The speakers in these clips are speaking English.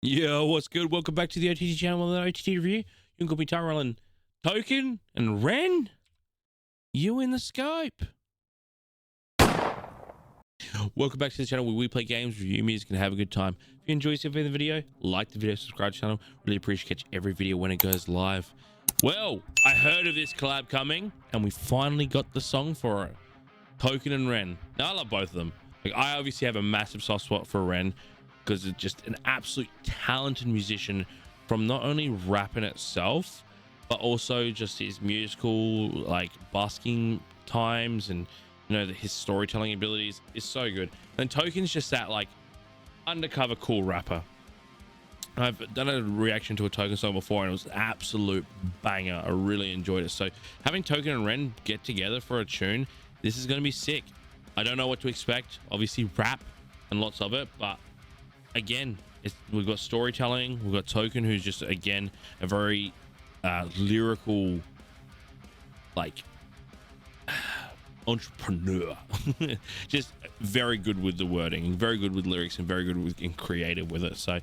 Yo, what's good? Welcome back to the OTT channel with an OTT review. You can call me Tyrell and Token and Ren. You in the scope. Welcome back to the channel where we play games, review music, and have a good time. If you enjoy yourself in the video, like the video, subscribe to the channel. Really appreciate catch every video when it goes live. Well, I heard of this collab coming, and we finally got the song for it. Token and Ren. Now, I love both of them. Like, I obviously have a massive soft spot for Ren, because it's just an absolute talented musician from not only rapping itself, but also just his musical, like, busking times and, you know, his storytelling abilities is so good. And Token's just that, like, undercover cool rapper. I've done a reaction to a Token song before and it was an absolute banger. I really enjoyed it. So having Token and Ren get together for a tune, this is going to be sick. I don't know what to expect. Obviously rap and lots of it, but again, we've got storytelling. We've got Token, who's just, again, a very lyrical, like, entrepreneur. Just very good with the wording, very good with lyrics, and very good with and creative with it. So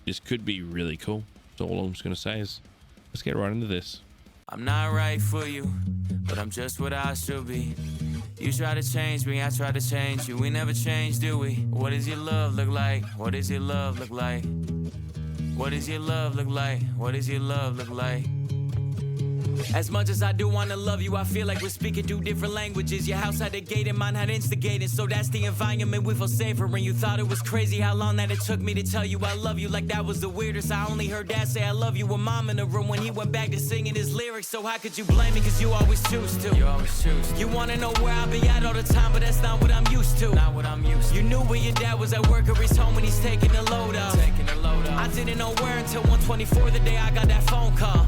this could be really cool. So all I'm just gonna say is let's get right into this. I'm not right for you, but I'm just what I should be. You try to change me, I try to change you. We never change, do we? What does your love look like? What does your love look like? What does your love look like? What does your love look like? As much as I do want to love you, I feel like we're speaking two different languages. Your house had a gate and mine had instigated, so that's the environment we feel safer in. You thought it was crazy how long that it took me to tell you I love you, like that was the weirdest. I only heard Dad say I love you with Mom in the room when he went back to singing his lyrics. So how could you blame me, cause you always choose to. You always choose to. You wanna know where I be at all the time, but that's not what I'm used to. Not what I'm used to. You knew where your dad was at work or he's home when he's taking the load up. I didn't know where until 1:24 the day I got that phone call.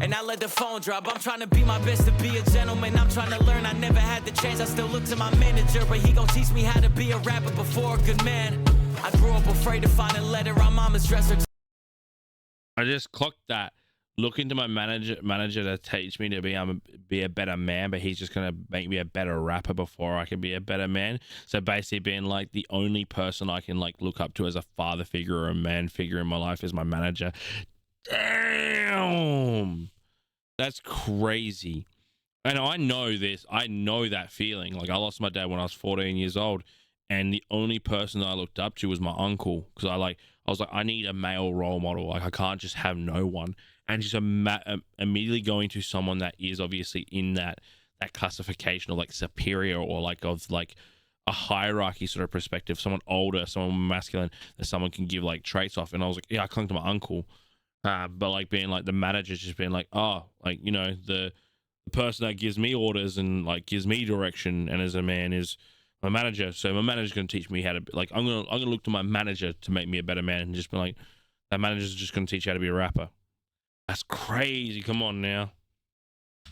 And I let the phone drop. I'm trying to be my best to be a gentleman. I'm trying to learn, I never had the chance. I still look to my manager, but he gon' teach me how to be a rapper before a good man. I grew up afraid to find a letter on mama's dresser. I just clocked that. Looking to my manager to teach me to be a better man, but he's just gonna make me a better rapper before I can be a better man. So basically being like the only person I can like look up to as a father figure or a man figure in my life is my manager. Damn, that's crazy. And I know this. I know that feeling. Like, I lost my dad when I was 14 years old, and the only person that I looked up to was my uncle, because I was like, I need a male role model. Like, I can't just have no one. And just immediately going to someone that is obviously in that classification of like superior, or like of like a hierarchy sort of perspective, someone older, someone masculine, that someone can give like traits off. And I was like, yeah, I clung to my uncle. But like being like the manager, just being like, oh, like, you know, the person that gives me orders and like gives me direction and as a man is my manager. So my manager's gonna teach me how to be, like, I'm gonna look to my manager to make me a better man, and just be like, that manager's just gonna teach you how to be a rapper. That's crazy. Come on now.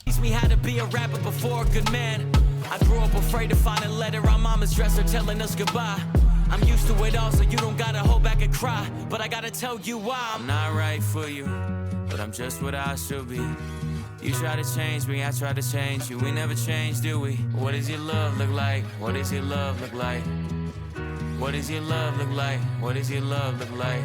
Teach me how to be a rapper before a good man. I grew up afraid to find a letter on mama's dresser telling us goodbye. I'm used to it all, so you don't gotta hold back and cry. But I gotta tell you why. I'm not right for you, but I'm just what I should be. You try to change me, I try to change you. We never change, do we? What does your love look like? What does your love look like? What does your love look like? What does your love look like?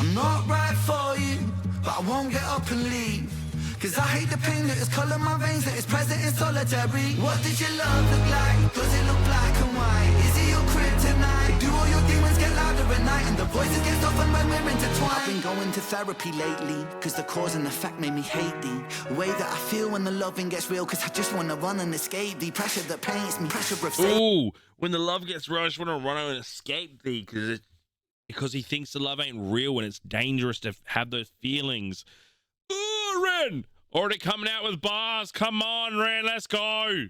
I'm not right for you, but I won't get up and leave. Cause I hate the pain that is colour my veins, that is present in solitary. What did your love look like? Does it look black and white? Is it your kryptonite? Do all your demons get louder at night, and the voices get softened when we're intertwined? I've been going to therapy lately, cause the cause and effect made me hate the way that I feel when the loving gets real. Cause I just wanna run and escape the pressure that paints me, pressure of safety. Ooh, when the love gets real, I just wanna run and escape thee, because he thinks the love ain't real and it's dangerous to have those feelings. Ooh, Ren! Already coming out with bars. Come on, Ren, let's go.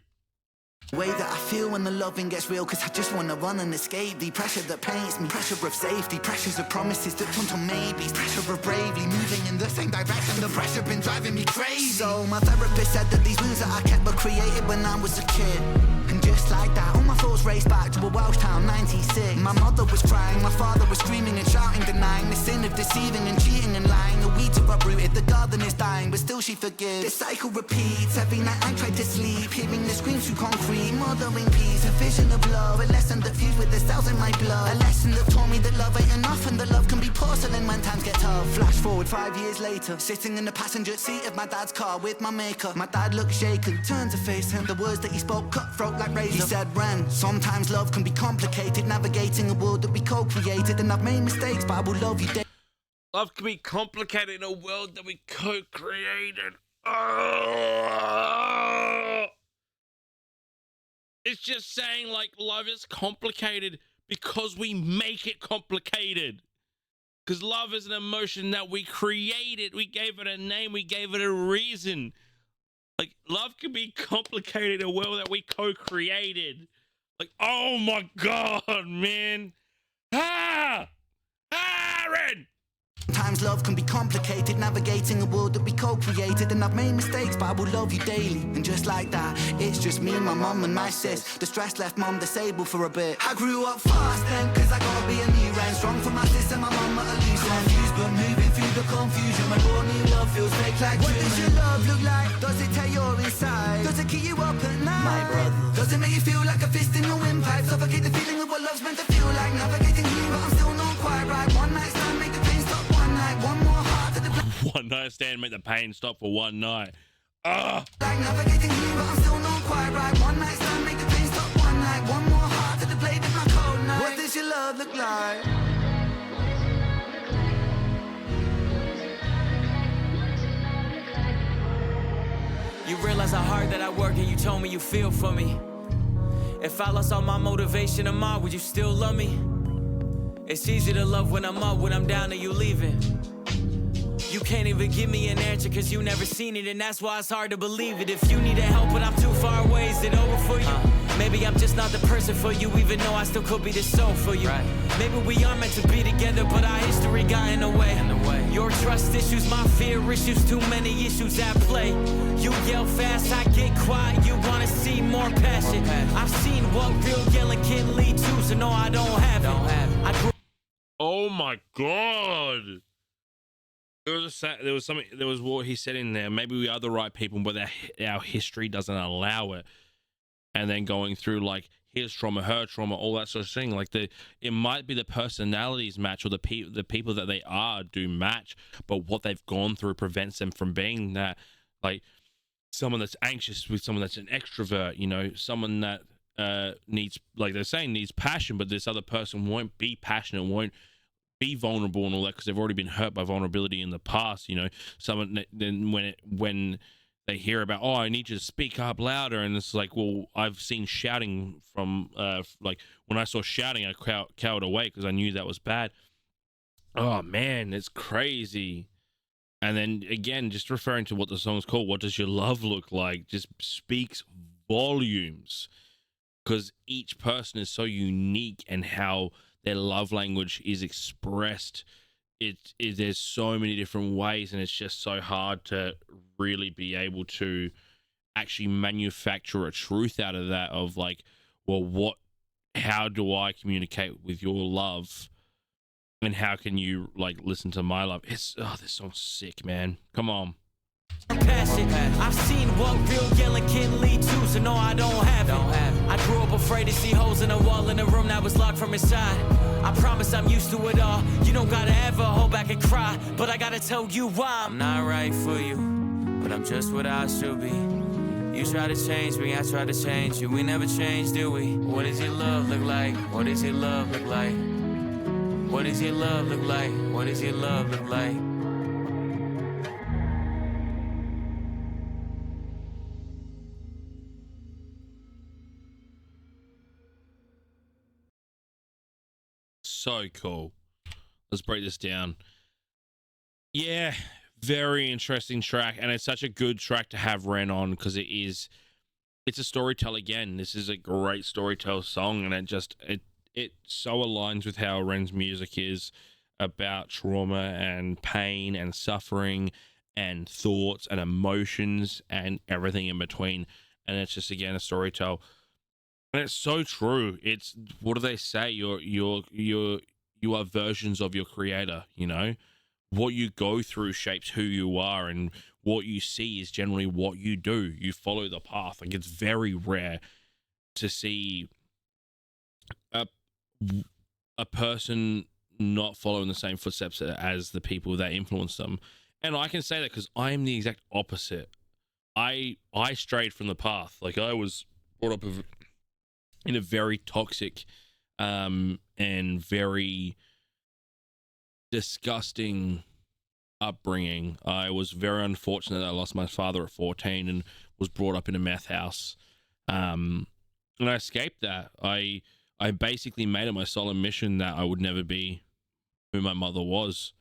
The way that I feel when the loving gets real, cause I just wanna run and escape the pressure that paints me, pressure of safety, pressures of promises that turn to maybes, pressure of bravely moving in the same direction. The pressure been driving me crazy. So my therapist said that these wounds that I kept were created when I was a kid. And just like that, all my thoughts raced back to a Welsh town, 96. My mother was crying, my father was screaming and shouting, denying the sin of deceiving and cheating and lying. The weeds are uprooted, the garden is dying, but still she forgives. This cycle repeats, every night I try to sleep, hearing the screams through concrete, mothering peace, a vision of love, a lesson that fused with the cells in my blood, a lesson that taught me that love ain't enough and that love can be porcelain when times get tough. Flash forward 5 years later, sitting in the passenger seat of my dad's car with my maker. My dad looked shaken, turned to face him, the words that he spoke cutthroat like razor. He said, Ren, sometimes love can be complicated, navigating a world that we co-created, and I've made mistakes, but I will love you. Love can be complicated in a world that we co-created. Oh. It's just saying, like, love is complicated because we make it complicated. Because love is an emotion that we created. We gave it a name. We gave it a reason. Like, love can be complicated in a world that we co-created. Like, oh my God, man. Ren! Sometimes love can be complicated, navigating a world that we co-created, and I've made mistakes, but I will love you daily. And just like that, it's just me, my mum and my sis. The stress left mum disabled for a bit. I grew up fast then, cause I gotta be a new Ren. Strong for my sis and my mum at a loose end. Confused but moving through the confusion. My raw new love feels fake like What does your love look like? Does it tear your inside? Does it keep you up at night? My brother. Does it make you feel like a fist in your windpipe? Suffocate the feeling of what love's meant to feel like. Navigating clean, but I'm still not quite right. One night stand, make the pain stop. One more heart to the One night stand, make the pain stop for one night. Ugh. Like navigating you, but I'm still not quite right. One night stand, make the pain stop one night. One more heart to the blade of my cold night. What does your love look like? You realize how hard that I work and you told me you feel for me. If I lost all my motivation tomorrow, would you still love me? It's easy to love when I'm up, when I'm down and you leaving. You can't even give me an answer cause you never seen it, and that's why it's hard to believe it. If you need help but I'm too far away, is it over for you? Maybe I'm just not the person for you, even though I still could be the soul for you. Maybe we are meant to be together, but our history got in the way. Your trust issues, my fear issues, too many issues at play. You yell fast, I get quiet, you wanna see more passion. I've seen what real yelling can lead to, so no, I don't have it. Oh my God. There was what he said in there. Maybe we are the right people, but our history doesn't allow it. And then going through like his trauma, her trauma, all that sort of thing. Like it might be the personalities match, or the people that they are do match, but what they've gone through prevents them from being that. Like someone that's anxious with someone that's an extrovert, you know, someone that needs, like they're saying, needs passion, but this other person won't be passionate, won't be vulnerable and all that because they've already been hurt by vulnerability in the past. You know, someone then when they hear about, oh, I need you to speak up louder, and it's like, well, I've seen shouting from like when I saw shouting, I cowered away because I knew that was bad. Oh man, it's crazy. And then again, just referring to what the song's called, what does your love look like, just speaks volumes, because each person is so unique and how their love language is expressed. There's so many different ways, and it's just so hard to really be able to actually manufacture a truth out of that, of like, well, how do I communicate with your love, and how can you like listen to my love? This song's sick, man. Come on. Passion. I've seen what real yelling can lead to, so no, I don't have it. I grew up afraid to see holes in a wall in a room that was locked from inside. I promise I'm used to it all. You don't gotta ever hold back and cry, but I gotta tell you why. I'm not right for you, but I'm just what I should be. You try to change me, I try to change you. We never change, do we? What does your love look like? What does your love look like? What does your love look like? What does your love look like? So cool. Let's break this down. Yeah, very interesting track, and it's such a good track to have Ren on because it's a storytell again. This is a great storytell song, and it so aligns with how Ren's music is about trauma and pain and suffering and thoughts and emotions and everything in between. And it's just, again, a storytell. And it's so true. It's, what do they say? You are versions of your creator, you know? What you go through shapes who you are, and what you see is generally what you do. You follow the path. Like, it's very rare to see a person not following the same footsteps as the people that influence them. And I can say that because I am the exact opposite. I strayed from the path. Like, I was brought up in a very toxic and very disgusting upbringing. I was very unfortunate that I lost my father at 14 and was brought up in a meth house. And I escaped that. I basically made it my solemn mission that I would never be who my mother was.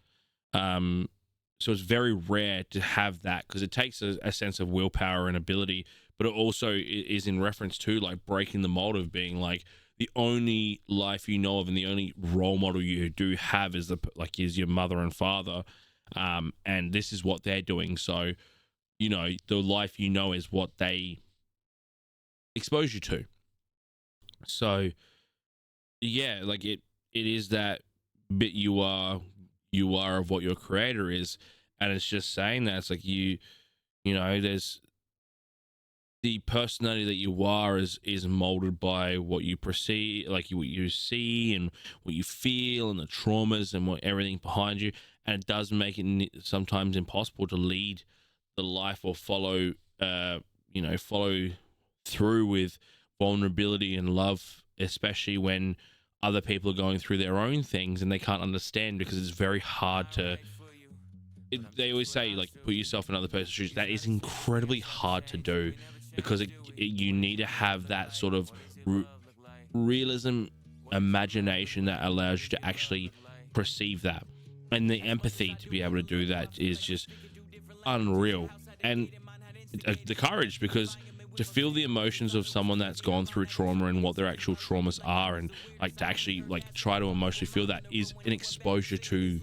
So it's very rare to have that, because it takes a sense of willpower and ability, but it also is in reference to like breaking the mold of being like the only life you know of and the only role model you do have is your mother and father. And this is what they're doing. So, you know, the life you know is what they expose you to. So yeah, like it is that bit you are of what your creator is. And it's just saying that it's like you know, there's the personality that you are is molded by what you perceive, like what you see and what you feel and the traumas and what everything behind you. And it does make it sometimes impossible to lead the life or follow through with vulnerability and love, especially when other people are going through their own things and they can't understand, because it's very hard to they always say, like, put yourself in other person's shoes. That is incredibly hard to do, because you need to have that sort of realism, imagination that allows you to actually perceive that, and the empathy to be able to do that is just unreal. And the courage, because to feel the emotions of someone that's gone through trauma and what their actual traumas are, and like to actually like try to emotionally feel that, is an exposure to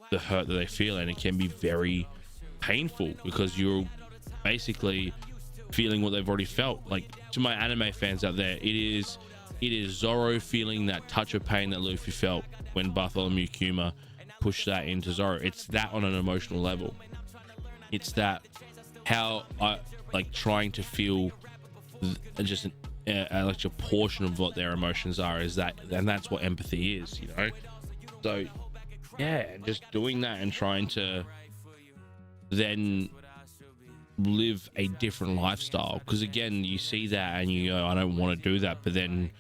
the hurt that they feel. And it can be very painful, because you're basically feeling what they've already felt. Like, to my anime fans out there, it is Zoro feeling that touch of pain that Luffy felt when Bartholomew Kuma pushed that into Zoro. It's that on an emotional level. It's that how I like trying to feel just like a portion of what their emotions are, is that, and that's what empathy is, you know. So yeah, just doing that and trying to then live a different lifestyle, because again, you see that and you go, I don't want to do that, but then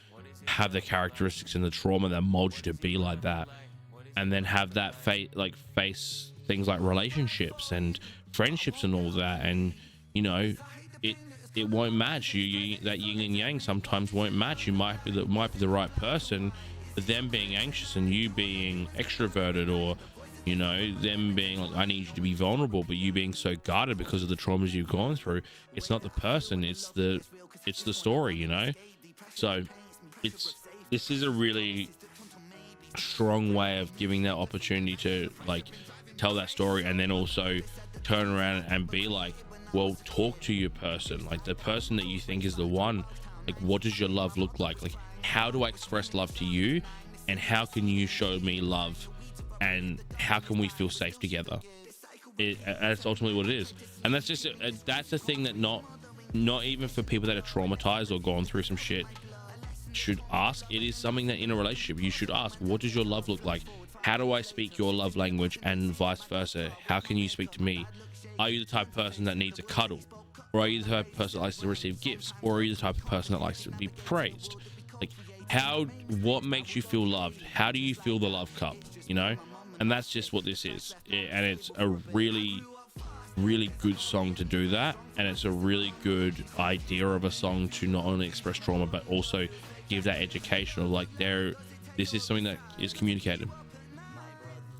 have the characteristics and the trauma that molds you to be like that, and then have that face things like relationships and friendships and all that, and you know, it won't match you. That yin and yang sometimes won't match. You might be the right person, but them being anxious and you being extroverted, or you know, them being like, I need you to be vulnerable, but you being so guarded because of the traumas you've gone through. It's not the person, it's the story, you know. So this is a really strong way of giving that opportunity to like tell that story, and then also turn around and be like, well, talk to your person, like the person that you think is the one. Like, what does your love look like? Like, how do I express love to you, and how can you show me love, and how can we feel safe together? That's ultimately what it is. And that's just that's a thing that not even for people that are traumatized or gone through some shit should ask. It is something that in a relationship you should ask. What does your love look like? How do I speak your love language, and vice versa? How can you speak to me? Are you the type of person that needs a cuddle, or are you the type of person that likes to receive gifts, or are you the type of person that likes to be praised? Like, what makes you feel loved? How do you feel the love cup, you know? And that's just what this is. And it's a really, really good song to do that. And it's a really good idea of a song to not only express trauma, but also give that education of like, this is something that is communicated.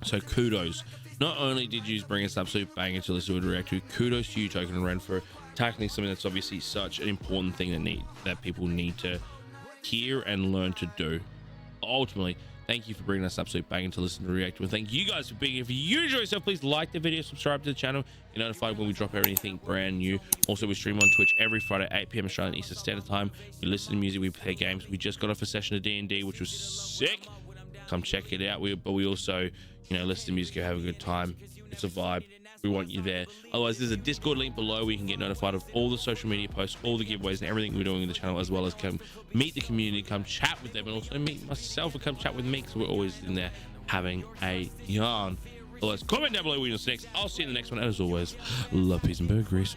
So kudos. Not only did you bring us an absolute banger to listen to and react to, kudos to you, Token Ren, for tackling something that's obviously such an important thing that people need to hear and learn to do. Ultimately, thank you for bringing us an absolute banger to listen to and react to, and thank you guys for being here. If you enjoy yourself, please like the video, subscribe to the channel, get notified when we drop anything brand new. Also, we stream on Twitch every Friday, 8 PM Australian Eastern Standard Time. We listen to music, we play games. We just got off a session of D&D, which was sick. Come check it out. But we also, you know, listen to music, have a good time. It's a vibe. We want you there. Otherwise, there's a Discord link below where you can get notified of all the social media posts, all the giveaways, and everything we're doing in the channel, as well as come meet the community, come chat with them, and also meet myself and come chat with me, because we're always in there having a yarn. Otherwise, comment down below what you want next. I'll see you in the next one. And as always, love, peace, and burger grease.